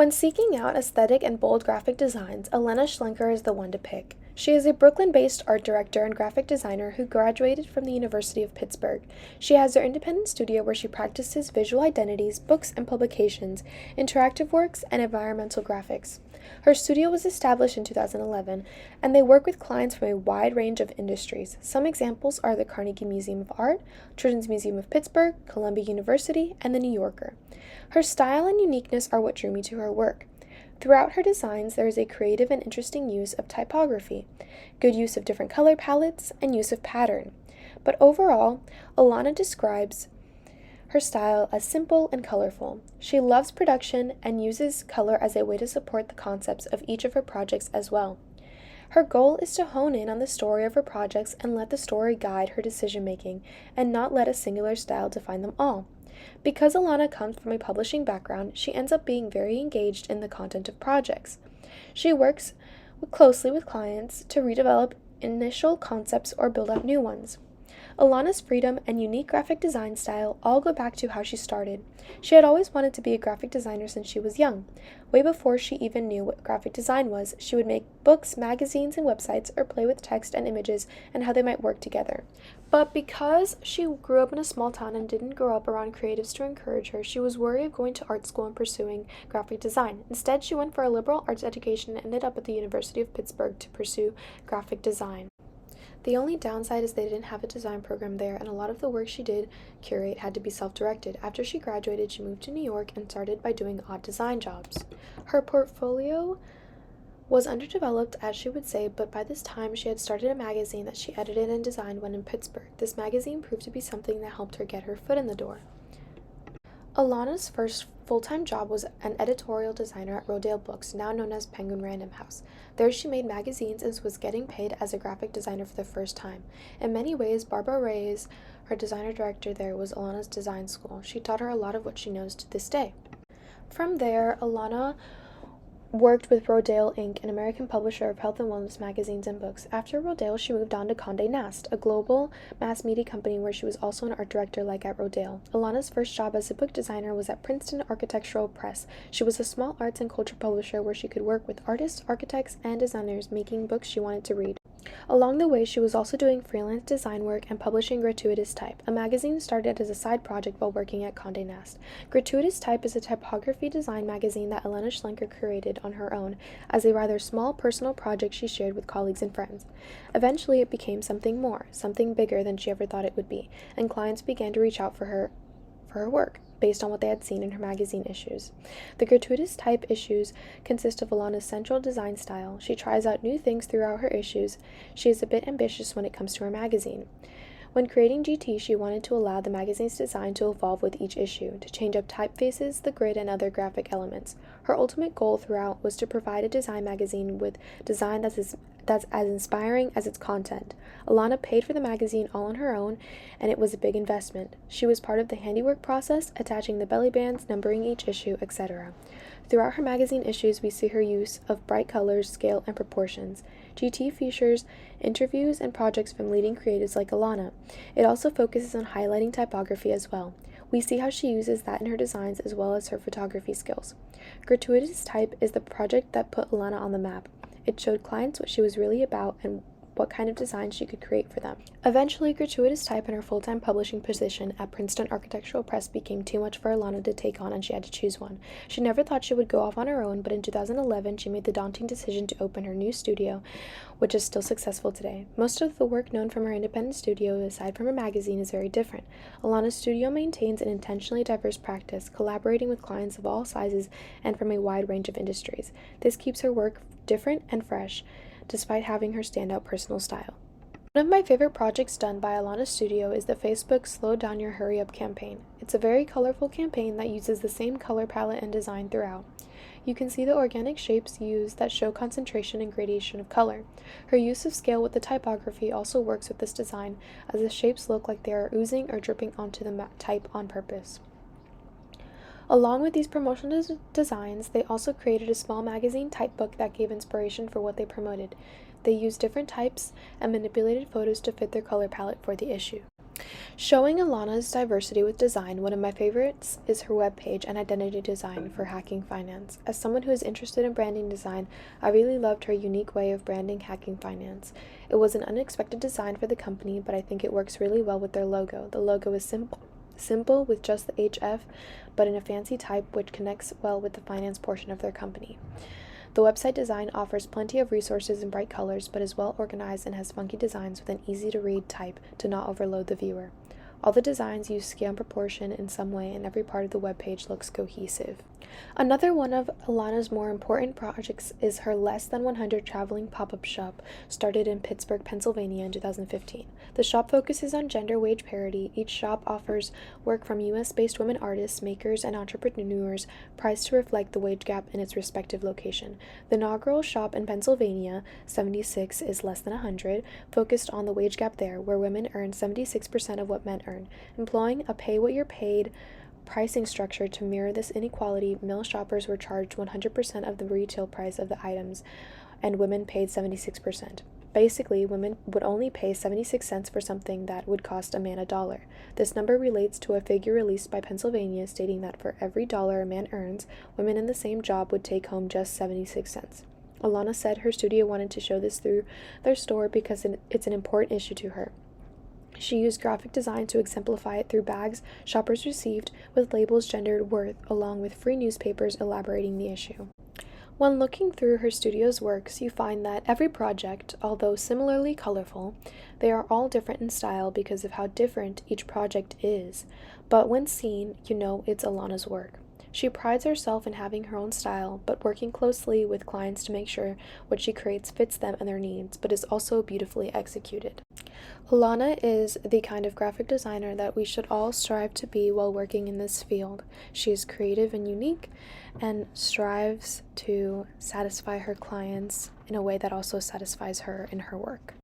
When seeking out aesthetic and bold graphic designs, Elana Schlenker is the one to pick. She is a Brooklyn-based art director and graphic designer who graduated from the University of Pittsburgh. She has her independent studio where she practices visual identities, books and publications, interactive works, and environmental graphics. Her studio was established in 2011, and they work with clients from a wide range of industries. Some examples are the Carnegie Museum of Art, Children's Museum of Pittsburgh, Columbia University, and The New Yorker. Her style and uniqueness are what drew me to her work. Throughout her designs, there is a creative and interesting use of typography, good use of different color palettes, and use of pattern. But overall, Elana describes her style as simple and colorful. She loves production and uses color as a way to support the concepts of each of her projects as well. Her goal is to hone in on the story of her projects and let the story guide her decision-making and not let a singular style define them all. Because Elana comes from a publishing background, she ends up being very engaged in the content of projects. She works closely with clients to redevelop initial concepts or build up new ones. Elana's freedom and unique graphic design style all go back to how she started. She had always wanted to be a graphic designer since she was young. Way before she even knew what graphic design was, she would make books, magazines, and websites, or play with text and images and how they might work together. But because she grew up in a small town and didn't grow up around creatives to encourage her, she was wary of going to art school and pursuing graphic design. Instead, she went for a liberal arts education and ended up at the University of Pittsburgh to pursue graphic design. The only downside is they didn't have a design program there, and a lot of the work she did curate had to be self-directed. After she graduated, she moved to New York and started by doing odd design jobs. Her portfolio was underdeveloped, as she would say, but by this time she had started a magazine that she edited and designed when in Pittsburgh. This magazine proved to be something that helped her get her foot in the door. Elana's first full-time job was an editorial designer at Rodale Books, now known as Penguin Random House. There she made magazines and was getting paid as a graphic designer for the first time. In many ways, Barbara Reyes, her designer director there, was Elana's design school. She taught her a lot of what she knows to this day. From there, Elana worked with Rodale Inc., an American publisher of health and wellness magazines and books. After Rodale, she moved on to Condé Nast, a global mass media company where she was also an art director like at Rodale. Elana's first job as a book designer was at Princeton Architectural Press. She was a small arts and culture publisher where she could work with artists, architects, and designers making books she wanted to read. Along the way, she was also doing freelance design work and publishing Gratuitous Type, a magazine started as a side project while working at Condé Nast. Gratuitous Type is a typography design magazine that Elana Schlenker curated on her own as a rather small personal project she shared with colleagues and friends. Eventually, it became something more, something bigger than she ever thought it would be, and clients began to reach out for her work, based on what they had seen in her magazine issues. The Gratuitous Type issues consist of Elana's central design style. She tries out new things throughout her issues. She is a bit ambitious when it comes to her magazine. When creating GT, she wanted to allow the magazine's design to evolve with each issue, to change up typefaces, the grid, and other graphic elements. Her ultimate goal throughout was to provide a design magazine with design that's as inspiring as its content. Elana paid for the magazine all on her own, and it was a big investment. She was part of the handiwork process, attaching the belly bands, numbering each issue, etc. Throughout her magazine issues, we see her use of bright colors, scale, and proportions. GT features interviews and projects from leading creatives like Elana. It also focuses on highlighting typography as well. We see how she uses that in her designs as well as her photography skills. Gratuitous Type is the project that put Elana on the map. It showed clients what she was really about and what kind of design she could create for them. Eventually, Gratuitous Type and her full-time publishing position at Princeton Architectural Press became too much for Elana to take on, and she had to choose one. She never thought she would go off on her own, but in 2011, she made the daunting decision to open her new studio, which is still successful today. Most of the work known from her independent studio, aside from her magazine, is very different. Elana's studio maintains an intentionally diverse practice, collaborating with clients of all sizes and from a wide range of industries. This keeps her work different and fresh, despite having her standout personal style. One of my favorite projects done by Elana Studio is the Facebook Slow Down Your Hurry Up campaign. It's a very colorful campaign that uses the same color palette and design throughout. You can see the organic shapes used that show concentration and gradation of color. Her use of scale with the typography also works with this design, as the shapes look like they are oozing or dripping onto the type on purpose. Along with these promotional designs, they also created a small magazine type book that gave inspiration for what they promoted. They used different types and manipulated photos to fit their color palette for the issue. Showing Elana's diversity with design, one of my favorites is her webpage and identity design for hacking finance. As someone who is interested in branding design, I really loved her unique way of branding hacking finance. It was an unexpected design for the company, but I think it works really well with their logo. The logo is simple with just the HF, but in a fancy type which connects well with the finance portion of their company. The website design offers plenty of resources and bright colors, but is well organized and has funky designs with an easy-to-read type to not overload the viewer. All the designs use scale and proportion in some way, and every part of the webpage looks cohesive. Another one of Elana's more important projects is her less than 100 traveling pop-up shop, started in Pittsburgh, Pennsylvania in 2015. The shop focuses on gender wage parity. Each shop offers work from US-based women artists, makers, and entrepreneurs, priced to reflect the wage gap in its respective location. The inaugural shop in Pennsylvania, 76, is less than 100, focused on the wage gap there, where women earn 76% of what men earn. Employing a pay-what-you're-paid pricing structure to mirror this inequality, male shoppers were charged 100% of the retail price of the items, and women paid 76%. Basically, women would only pay 76 cents for something that would cost a man $1. This number relates to a figure released by Pennsylvania stating that for every dollar a man earns, women in the same job would take home just 76 cents. Elana said her studio wanted to show this through their store because it's an important issue to her. She used graphic design to exemplify it through bags shoppers received with labels gendered worth, along with free newspapers elaborating the issue. When looking through her studio's works, you find that every project, although similarly colorful, they are all different in style because of how different each project is. But when seen, you know it's Elana's work. She prides herself in having her own style, but working closely with clients to make sure what she creates fits them and their needs, but is also beautifully executed. Elana is the kind of graphic designer that we should all strive to be while working in this field. She is creative and unique and strives to satisfy her clients in a way that also satisfies her in her work.